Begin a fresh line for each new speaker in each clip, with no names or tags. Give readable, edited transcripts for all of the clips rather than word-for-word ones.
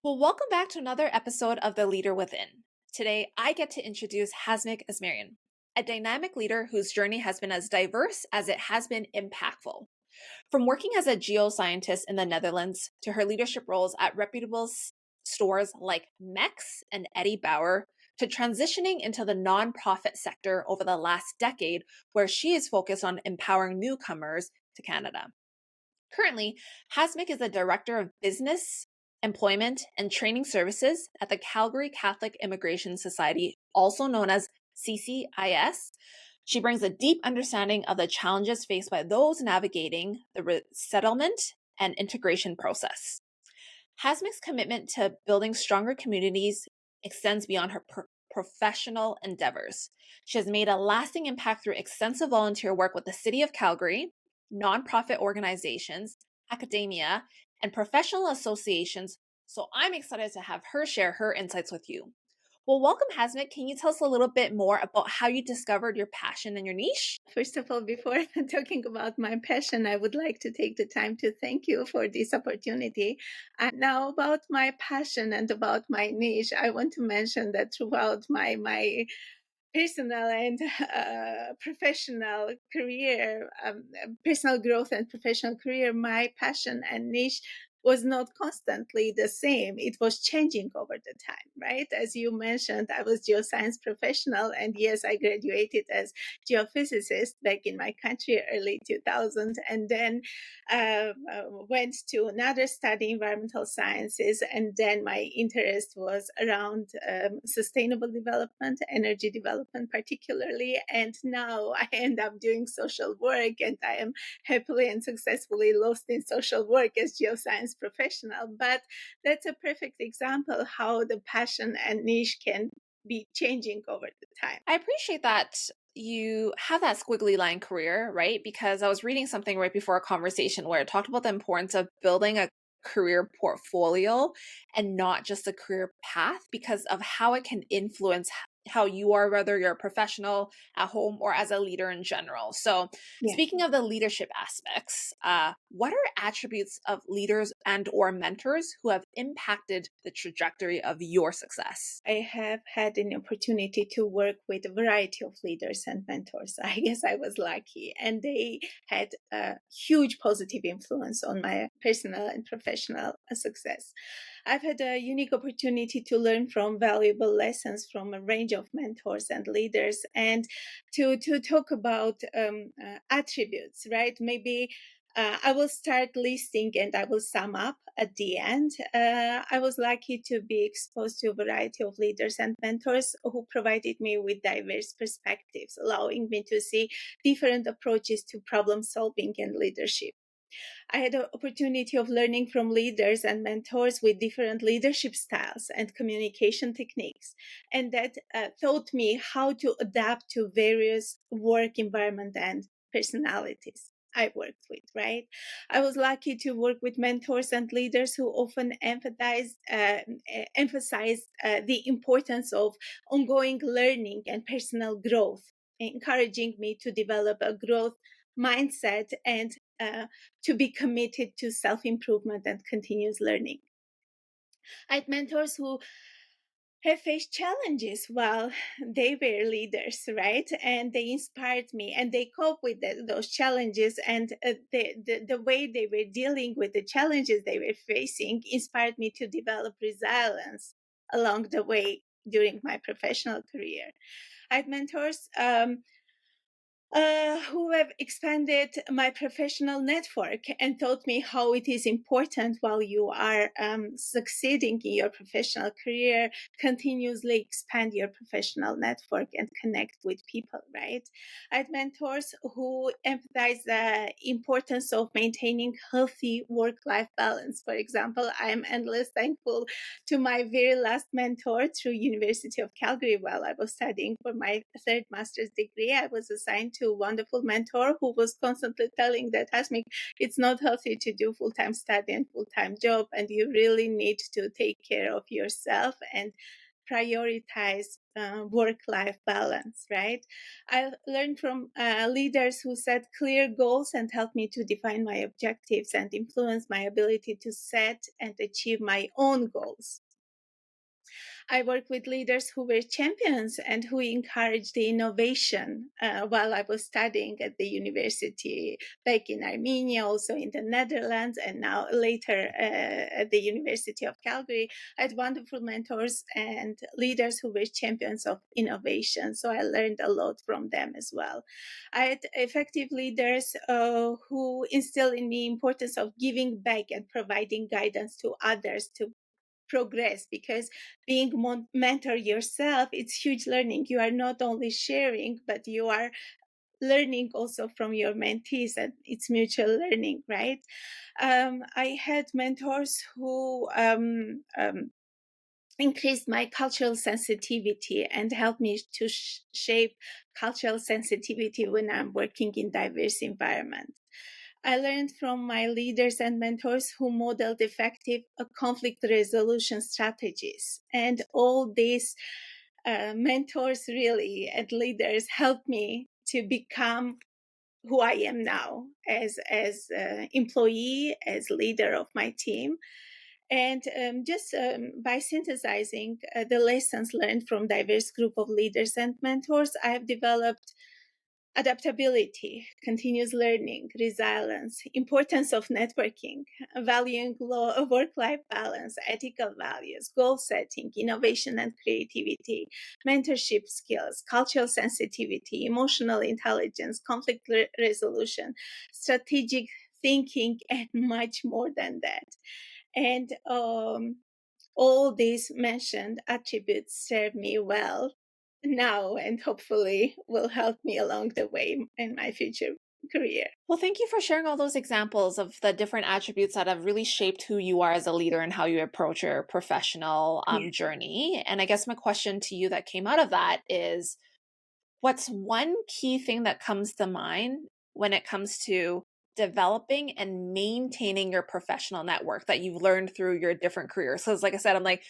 Well, welcome back to another episode of The Leader Within. Today, I get to introduce Hasmik Asmaryan, a dynamic leader whose journey has been as diverse as it has been impactful. From working as a geoscientist in the Netherlands to her leadership roles at reputable stores like MEXX and Eddie Bauer to transitioning into the nonprofit sector over the last decade, where she is focused on empowering newcomers to Canada. Currently, Hasmik is the Director of Business, Employment, and Training Services at the Calgary Catholic Immigration Society, also known as CCIS. She brings a deep understanding of the challenges faced by those navigating the resettlement and integration process. Hasmik's commitment to building stronger communities extends beyond her professional endeavors. She has made a lasting impact through extensive volunteer work with the City of Calgary, nonprofit organizations, academia, and professional associations. So I'm excited to have her share her insights with you. Well, welcome, Hasmik. Can you tell us a little bit more about how you discovered your passion and your niche?
First of all, before talking about my passion, I would like to take the time to thank you for this opportunity. And now, about my passion and about my niche, I want to mention that throughout my personal and professional career, personal growth and professional career, my passion and niche was not constantly the same. It was changing over the time, right? As you mentioned, I was geoscience professional, and yes, I graduated as geophysicist back in my country, early 2000, and then went to another study, environmental sciences, and then my interest was around sustainable development, energy development particularly, and now I end up doing social work, and I am happily and successfully lost in social work as geoscience professional. But that's a perfect example how the passion and niche can be changing over the time.
I appreciate that you have that squiggly line career, right? Because I was reading something right before a conversation where it talked about the importance of building a career portfolio and not just a career path because of how it can influence how you are, whether you're a professional at home or as a leader in general. So,
Yeah.
speaking of the leadership aspects, what are attributes of leaders and or mentors who have impacted the trajectory of your success?
I have had an opportunity to work with a variety of leaders and mentors. I guess I was lucky, and they had a huge positive influence on my personal and professional success. I've had a unique opportunity to learn from valuable lessons from a range of mentors and leaders, and to talk about attributes, right? Maybe I will start listing and I will sum up at the end. I was lucky to be exposed to a variety of leaders and mentors who provided me with diverse perspectives, allowing me to see different approaches to problem solving and leadership. I had the opportunity of learning from leaders and mentors with different leadership styles and communication techniques. And that taught me how to adapt to various work environment and personalities I worked with, right? I was lucky to work with mentors and leaders who often emphasized the importance of ongoing learning and personal growth, encouraging me to develop a growth mindset and to be committed to self-improvement and continuous learning. I had mentors who have faced challenges while they were leaders, right? And they inspired me and they cope with those challenges. And the way they were dealing with the challenges they were facing inspired me to develop resilience along the way during my professional career. I had mentors who have expanded my professional network and taught me how it is important while you are succeeding in your professional career, continuously expand your professional network and connect with people, right? I had mentors who emphasize the importance of maintaining healthy work-life balance. For example, I'm endless thankful to my very last mentor through University of Calgary while I was studying for my third master's degree. I was assigned to a wonderful mentor who was constantly telling that, Hasmik, it's not healthy to do full-time study and full-time job, and you really need to take care of yourself and prioritize work-life balance, right? I learned from leaders who set clear goals and helped me to define my objectives and influence my ability to set and achieve my own goals. I work with leaders who were champions and who encouraged the innovation while I was studying at the university back in Armenia, also in the Netherlands, and now later at the University of Calgary. I had wonderful mentors and leaders who were champions of innovation. So I learned a lot from them as well. I had effective leaders who instilled in me importance of giving back and providing guidance to others to progress, because being mentor yourself, it's huge learning. You are not only sharing, but you are learning also from your mentees, and it's mutual learning, right? I had mentors who increased my cultural sensitivity and helped me to shape cultural sensitivity when I'm working in diverse environments. I learned from my leaders and mentors who modeled effective conflict resolution strategies. And all these mentors really and leaders helped me to become who I am now as employee, as leader of my team. And just by synthesizing the lessons learned from diverse group of leaders and mentors, I have developed adaptability, continuous learning, resilience, importance of networking, valuing work-life balance, ethical values, goal setting, innovation and creativity, mentorship skills, cultural sensitivity, emotional intelligence, conflict resolution, strategic thinking, and much more than that. And all these mentioned attributes serve me well now and hopefully will help me along the way in my future career.
Well, thank you for sharing all those examples of the different attributes that have really shaped who you are as a leader and how you approach your professional
Yeah.
journey. And I guess my question to you that came out of that is, what's one key thing that comes to mind when it comes to developing and maintaining your professional network that you've learned through your different careers? So, like I said, I'm like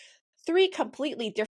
three completely different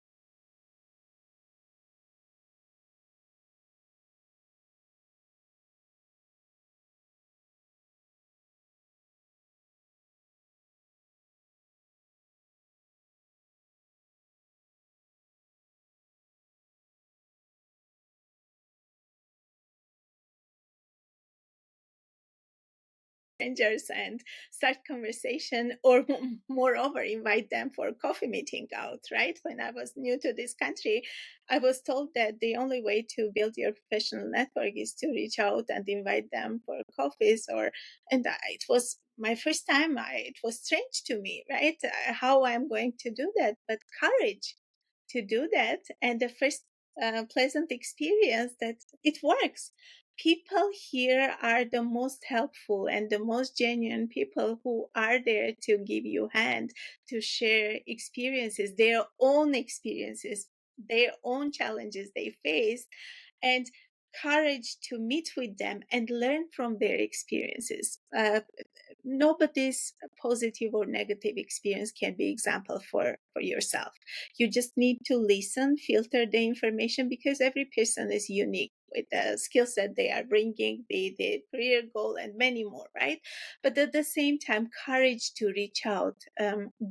Strangers and start conversation, or moreover invite them for a coffee meeting out, right? When I was new to this country, I was told that the only way to build your professional network is to reach out and invite them for coffees. It was my first time. It was strange to me, right? How I'm going to do that, but courage to do that, and the first pleasant experience that it works. People here are the most helpful and the most genuine people who are there to give you hand, to share experiences, their own challenges they face, and courage to meet with them and learn from their experiences. Nobody's positive or negative experience can be example for yourself. You just need to listen, filter the information, because every person is unique with the skill set they are bringing, the career goal, and many more, right? But at the same time, courage to reach out,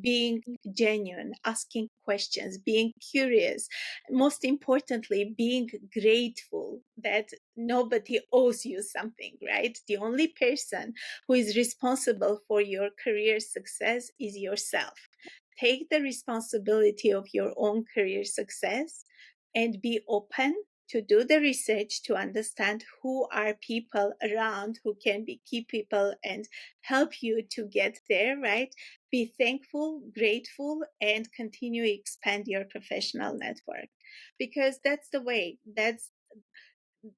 being genuine, asking questions, being curious, most importantly, being grateful that nobody owes you something, right? The only person who is responsible for your career success is yourself. Take the responsibility of your own career success and be open to do the research to understand who are people around who can be key people and help you to get there, right? Be thankful, grateful, and continue to expand your professional network, because that's the way.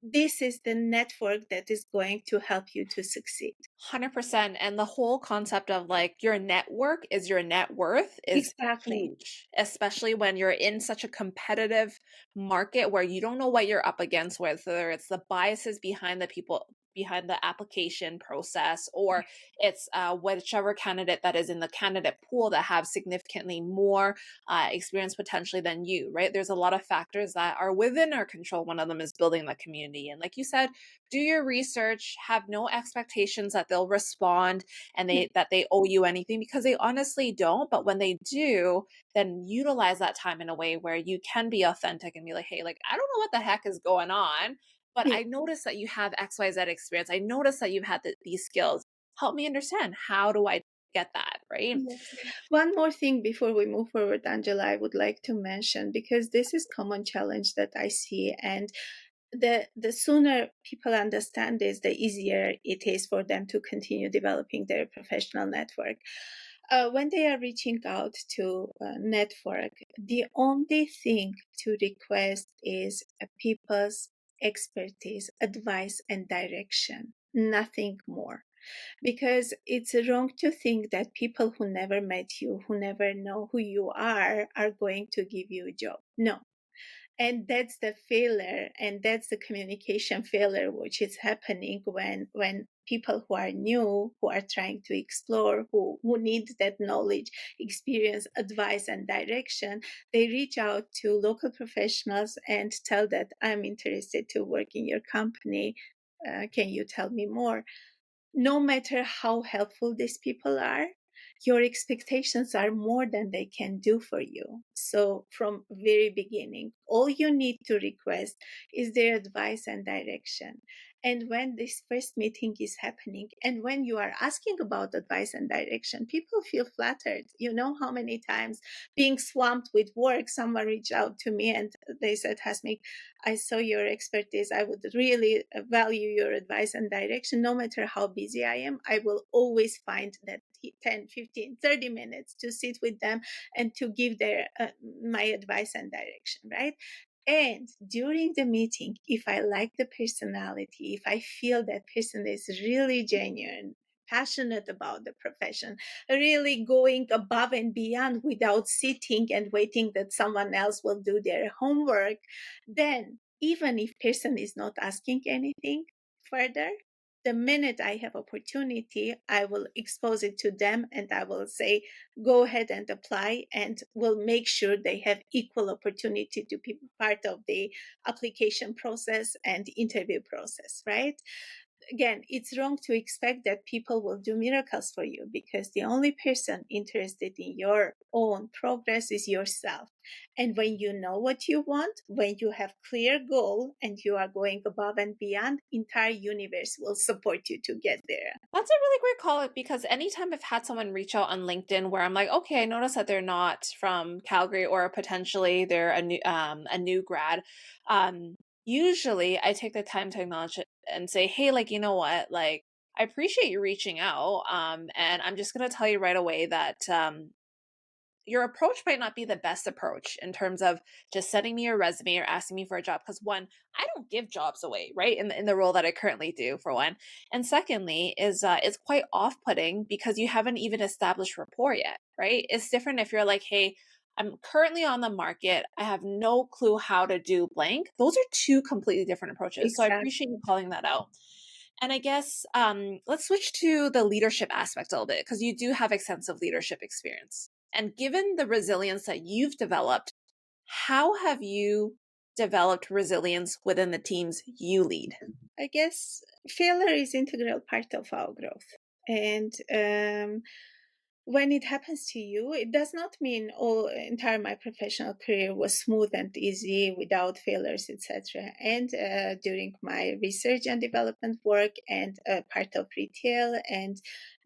This is the network that is going to help you to succeed.
100%. And the whole concept of like your network is your net worth is
Exactly.
huge, especially when you're in such a competitive market where you don't know what you're up against, whether it's the biases behind the people behind the application process, or it's whichever candidate that is in the candidate pool that have significantly more experience potentially than you, right? There's a lot of factors that are within our control. One of them is building the community. And like you said, do your research, have no expectations that they'll respond and they owe you anything, because they honestly don't. But when they do, then utilize that time in a way where you can be authentic and be like, hey, like, I don't know what the heck is going on, but
Yeah.
I noticed that you have XYZ experience. I noticed that you've had these skills. Help me understand. How do I get that? Right.
Yes. One more thing before we move forward, Angela, I would like to mention, because this is common challenge that I see, and the sooner people understand this, the easier it is for them to continue developing their professional network. When they are reaching out to a network, the only thing to request is people's expertise, advice, and direction, nothing more. Because it's wrong to think that people who never met you, who never know who you are going to give you a job. No. And that's the failure, and that's the communication failure which is happening when people who are new, who are trying to explore, who need that knowledge, experience, advice, and direction, they reach out to local professionals and tell that I'm interested to work in your company. Can you tell me more? No matter how helpful these people are, your expectations are more than they can do for you. So from very beginning, all you need to request is their advice and direction. And when this first meeting is happening, and when you are asking about advice and direction, people feel flattered. You know how many times, being swamped with work, someone reached out to me and they said, Hasmik, I saw your expertise. I would really value your advice and direction. No matter how busy I am, I will always find that 10, 15, 30 minutes to sit with them and to give their my advice and direction, right? And during the meeting, if I like the personality, if I feel that person is really genuine, passionate about the profession, really going above and beyond without sitting and waiting that someone else will do their homework, then even if person is not asking anything further, the minute I have opportunity, I will expose it to them and I will say, go ahead and apply, and will make sure they have equal opportunity to be part of the application process and interview process, right? Again, it's wrong to expect that people will do miracles for you, because the only person interested in your own progress is yourself. And when you know what you want, when you have clear goal and you are going above and beyond, entire universe will support you to get there.
That's a really great call, because anytime I've had someone reach out on LinkedIn where I'm like, okay, I noticed that they're not from Calgary, or potentially they're a new grad, usually I take the time to acknowledge it and say, hey, like, you know what, like, I appreciate you reaching out, and I'm just gonna tell you right away that your approach might not be the best approach in terms of just sending me your resume or asking me for a job, because one, I don't give jobs away, right, in the role that I currently do, for one. And secondly is it's quite off-putting because you haven't even established rapport yet, right? It's different if you're like, hey, I'm currently on the market, I have no clue how to do blank. Those are two completely different approaches, so I
Exactly.
appreciate you calling that out. And I guess let's switch to the leadership aspect a little bit, because you do have extensive leadership experience. And given the resilience that you've developed, how have you developed resilience within the teams you lead?
I guess failure is integral part of our growth. And when it happens to you, it does not mean all entire my professional career was smooth and easy without failures, etc. And during my research and development work, and part of retail, and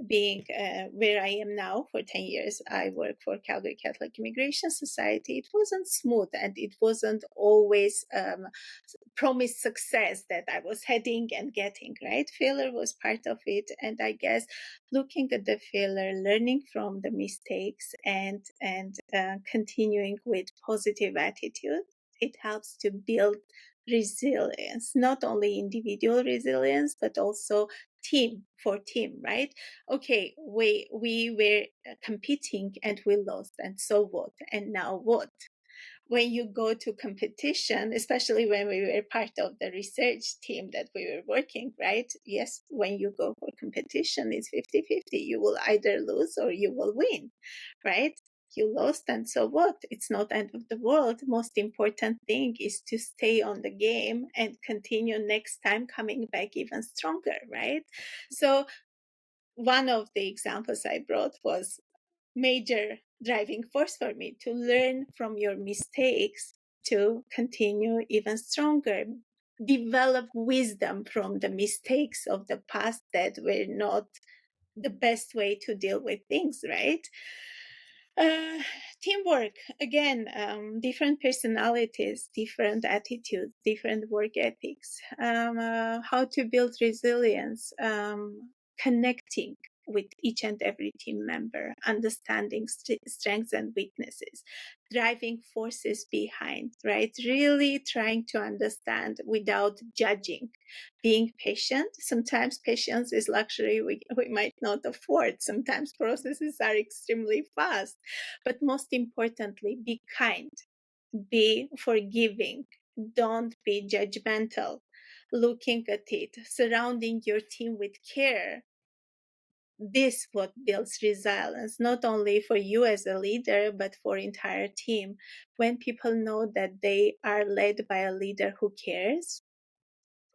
being where I am now for 10 years, I work for Calgary Catholic Immigration Society. It wasn't smooth, and it wasn't always promised success that I was heading and getting, right? Failure was part of it. And I guess looking at the failure, learning from the mistakes, and continuing with positive attitude, it helps to build resilience, not only individual resilience, but also team, right? Okay, we were competing and we lost, and so what? And now what? When you go to competition, especially when we were part of the research team that we were working, right? Yes, when you go for competition, it's 50-50. You will either lose or you will win, right? You lost, and so what? It's not the end of the world. Most important thing is to stay on the game and continue next time coming back even stronger, right? So one of the examples I brought was major driving force for me to learn from your mistakes to continue even stronger, develop wisdom from the mistakes of the past that were not the best way to deal with things, right? uh, Teamwork, again, different personalities, different attitudes, different work ethics, how to build resilience, connecting with each and every team member, understanding strengths and weaknesses, driving forces behind, right? Really trying to understand without judging, being patient. Sometimes patience is luxury we might not afford. Sometimes processes are extremely fast. But most importantly, be kind, be forgiving, don't be judgmental. Looking at it, surrounding your team with care, this what builds resilience, not only for you as a leader but for entire team. When people know that they are led by a leader who cares,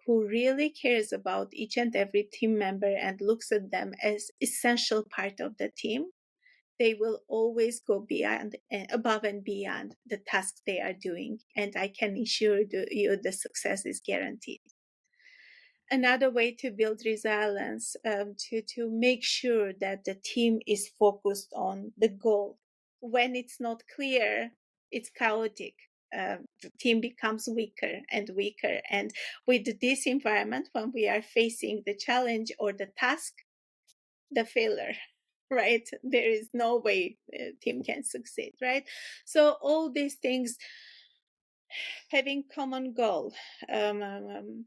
who really cares about each and every team member and looks at them as essential part of the team, they will always go beyond, above and beyond the tasks they are doing, and I can assure you the success is guaranteed. Another way to build resilience, to make sure that the team is focused on the goal. When it's not clear, it's chaotic. The team becomes weaker and weaker. And with this environment, when we are facing the challenge or the task, the failure, right? There is no way a team can succeed, right? So all these things, having common goal,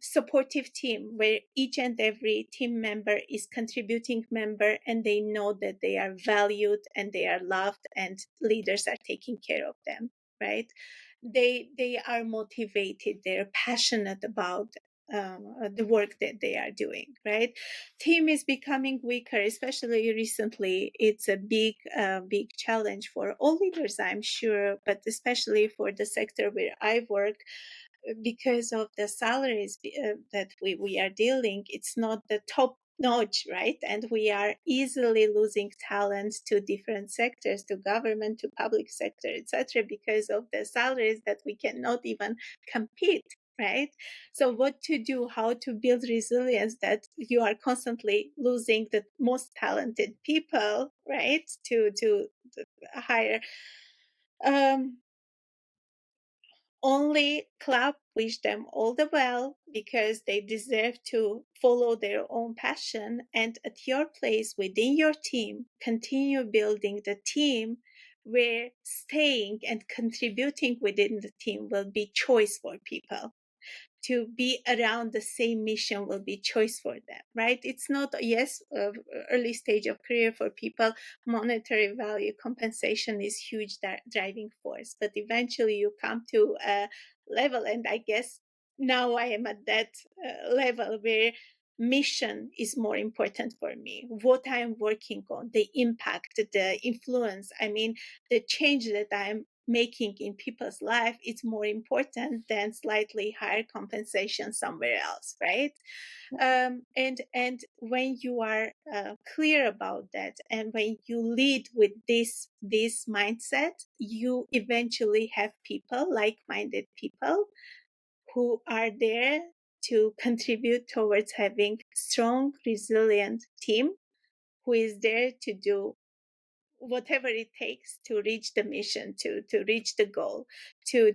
supportive team where each and every team member is contributing member and they know that they are valued and they are loved and leaders are taking care of them, right? They are motivated, they're passionate about the work that they are doing, right? Team is becoming weaker, especially recently. It's a big challenge for all leaders, I'm sure, but especially for the sector where I work, because of the salaries that we are dealing. It's not the top notch, right? And we are easily losing talents to different sectors, to government, to public sector, etc., because of the salaries that we cannot even compete, right? So what to do, how to build resilience that you are constantly losing the most talented people, right, to hire. um Only clap, wish them all the well, because they deserve to follow their own passion. And at your place within your team, continue building the team where staying and contributing within the team will be choice for people. To be around the same mission will be choice for them, right? It's not, yes, early stage of career for people, monetary value, compensation is huge driving force, but eventually you come to a level, and I guess now I am at that level where mission is more important for me. What I am working on, the impact, the influence, I mean, the change that I'm making in people's life, it's more important than slightly higher compensation somewhere else, right? And when you are clear about that, and when you lead with this mindset, you eventually have people, like-minded people, who are there to contribute towards having strong, resilient team who is there to do whatever it takes to reach the mission, to reach the goal, to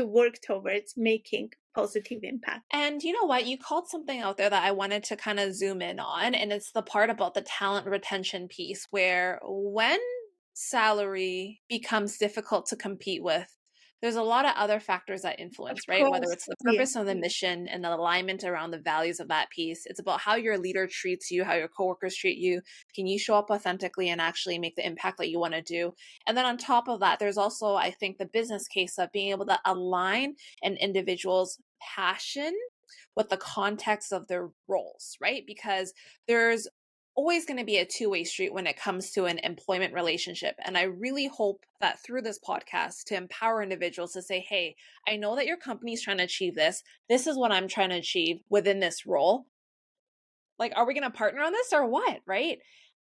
work towards making positive impact.
And you know what? You called something out there that I wanted to kind of zoom in on, and it's the part about the talent retention piece, where when salary becomes difficult to compete with, there's a lot of other factors that
Of
influence, right? Whether
course.
it's the
Yeah.
purpose of the mission and the alignment around the values of that piece. It's about how your leader treats you, how your coworkers treat you. Can you show up authentically and actually make the impact that you want to do? And then on top of that, there's also, I think, the business case of being able to align an individual's passion with the context of their roles, right? Because there's always going to be a two-way street when it comes to an employment relationship. And I really hope that through this podcast to empower individuals to say, hey, I know that your company is trying to achieve this. This is what I'm trying to achieve within this role. Like, are we going to partner on this or what? Right.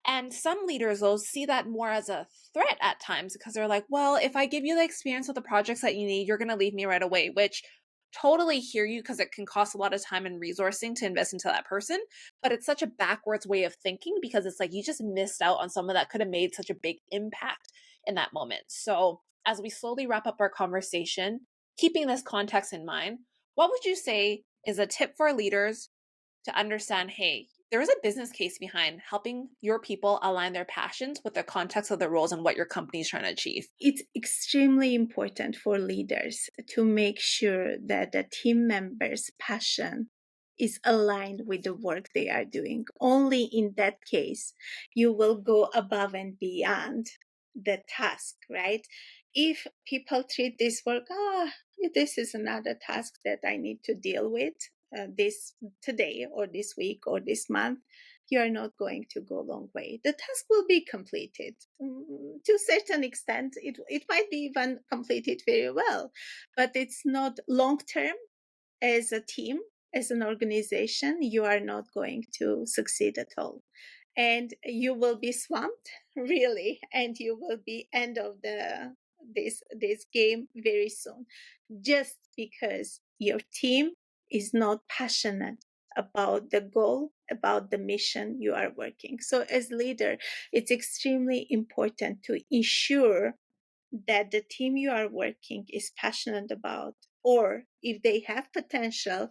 And some leaders will see that more as a threat at times because they're like, well, if I give you the experience with the projects that you need, you're going to leave me right away, which totally hear you because it can cost a lot of time and resourcing to invest into that person. But it's such a backwards way of thinking because it's like you just missed out on someone that could have made such a big impact in that moment. So, as we slowly wrap up our conversation, keeping this context in mind, what would you say is a tip for leaders to understand, hey, there is a business case behind helping your people align their passions with the context of their roles and what your company is trying to achieve?
It's extremely important for leaders to make sure that the team members' passion is aligned with the work they are doing. Only in that case, you will go above and beyond the task, right? If people treat this work, this is another task that I need to deal with this today or this week or this month, you are not going to go a long way. The task will be completed. To a certain extent, it might be even completed very well, but it's not long term. As a team, as an organization, you are not going to succeed at all. And you will be swamped, really, and you will be end of this game very soon, just because your team is not passionate about the goal, about the mission you are working. So as leader, it's extremely important to ensure that the team you are working is passionate about, or if they have potential,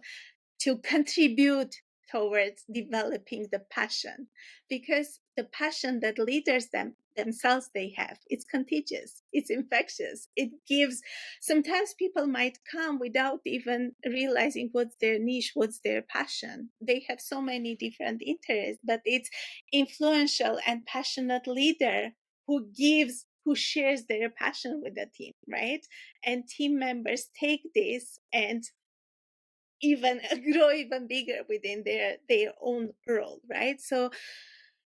to contribute towards developing the passion, because the passion that leaders themselves they have, it's contagious, it's infectious, it gives. Sometimes people might come without even realizing what's their niche, what's their passion. They have so many different interests, but it's influential and passionate leader who shares their passion with the team, right? And team members take this and even grow even bigger within their own role, right? So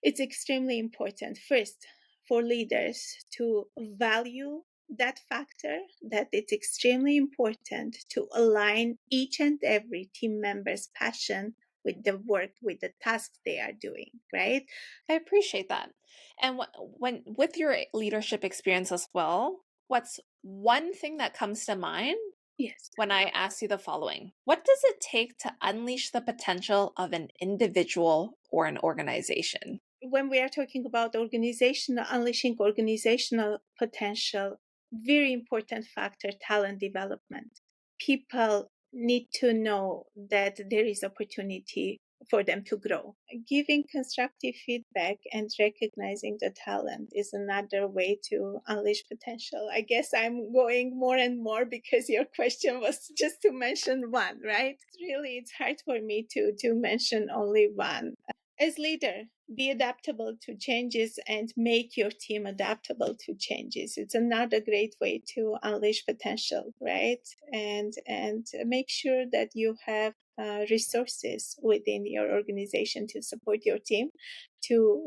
it's extremely important first for leaders to value that factor, that it's extremely important to align each and every team member's passion with the work, with the tasks they are doing, right?
I appreciate that. And when with your leadership experience as well, what's one thing that comes to mind
Yes.
when I ask you the following? What does it take to unleash the potential of an individual or an organization?
When we are talking about organizational, unleashing organizational potential, very important factor, talent development. People need to know that there is opportunity for them to grow. Giving constructive feedback and recognizing the talent is another way to unleash potential. I guess I'm going more and more because your question was just to mention one, right? Really, it's hard for me to mention only one. As leader, be adaptable to changes and make your team adaptable to changes. It's another great way to unleash potential, right? And make sure that you have resources within your organization to support your team to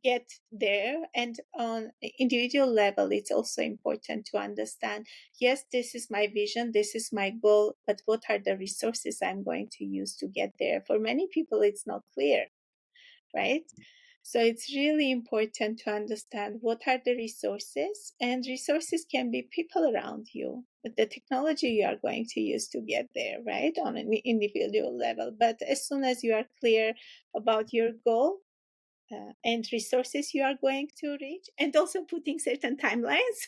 get there. And on individual level, it's also important to understand, yes, this is my vision, this is my goal, but what are the resources I'm going to use to get there? For many people, it's not clear, right? So it's really important to understand what are the resources, and resources can be people around you, but the technology you are going to use to get there, right, on an individual level. But as soon as you are clear about your goal and resources you are going to reach, and also putting certain timelines,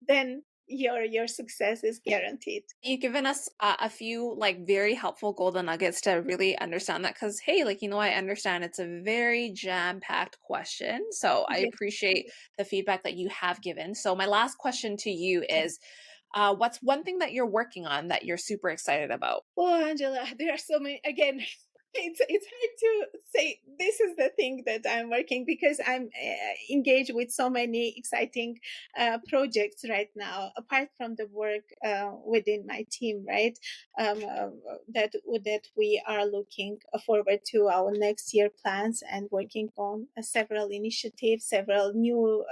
then your success is guaranteed.
You've given us a few like very helpful golden nuggets to really understand that because hey, like I understand it's a very jam-packed question. So I
Yes.
appreciate the feedback that you have given. So my last question to you is what's one thing that you're working on that you're super excited about?
Oh, Angela, there are so many. Again, it's hard to say this is the thing that I'm working because I'm engaged with so many exciting projects right now. Apart from the work within my team, right? That we are looking forward to our next year plans and working on several initiatives, several new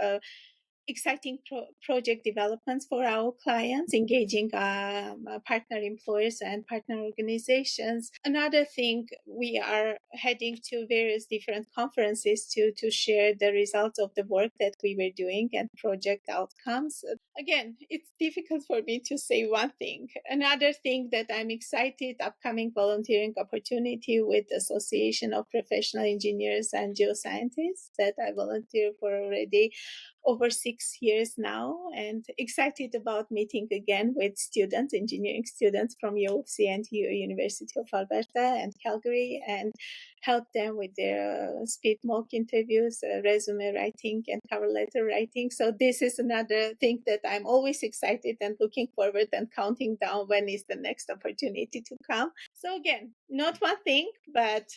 exciting project developments for our clients, engaging partner employers and partner organizations. Another thing, we are heading to various different conferences to share the results of the work that we were doing and project outcomes. Again, it's difficult for me to say one thing. Another thing that I'm excited, upcoming volunteering opportunity with the Association of Professional Engineers and Geoscientists that I volunteer for already over 6 years now, and excited about meeting again with students, engineering students from U of C and University of Alberta and Calgary, and help them with their speed mock interviews, resume writing, and cover letter writing. So this is another thing that I'm always excited and looking forward and counting down when is the next opportunity to come. So again, not one thing, but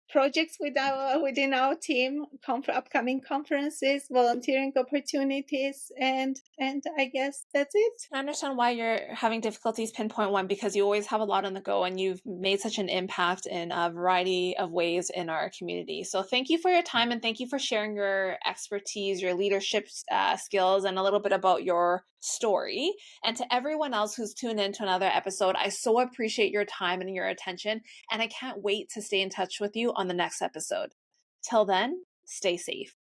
projects within our team, upcoming conferences, volunteering opportunities, and I guess that's it.
I understand why you're having difficulties pinpoint one because you always have a lot on the go and you've made such an impact in a variety of ways in our community. So thank you for your time and thank you for sharing your expertise, your leadership skills, and a little bit about your story. And to everyone else who's tuned in to another episode, I so appreciate your time and your attention. And I can't wait to stay in touch with you on the next episode. Till then, stay safe.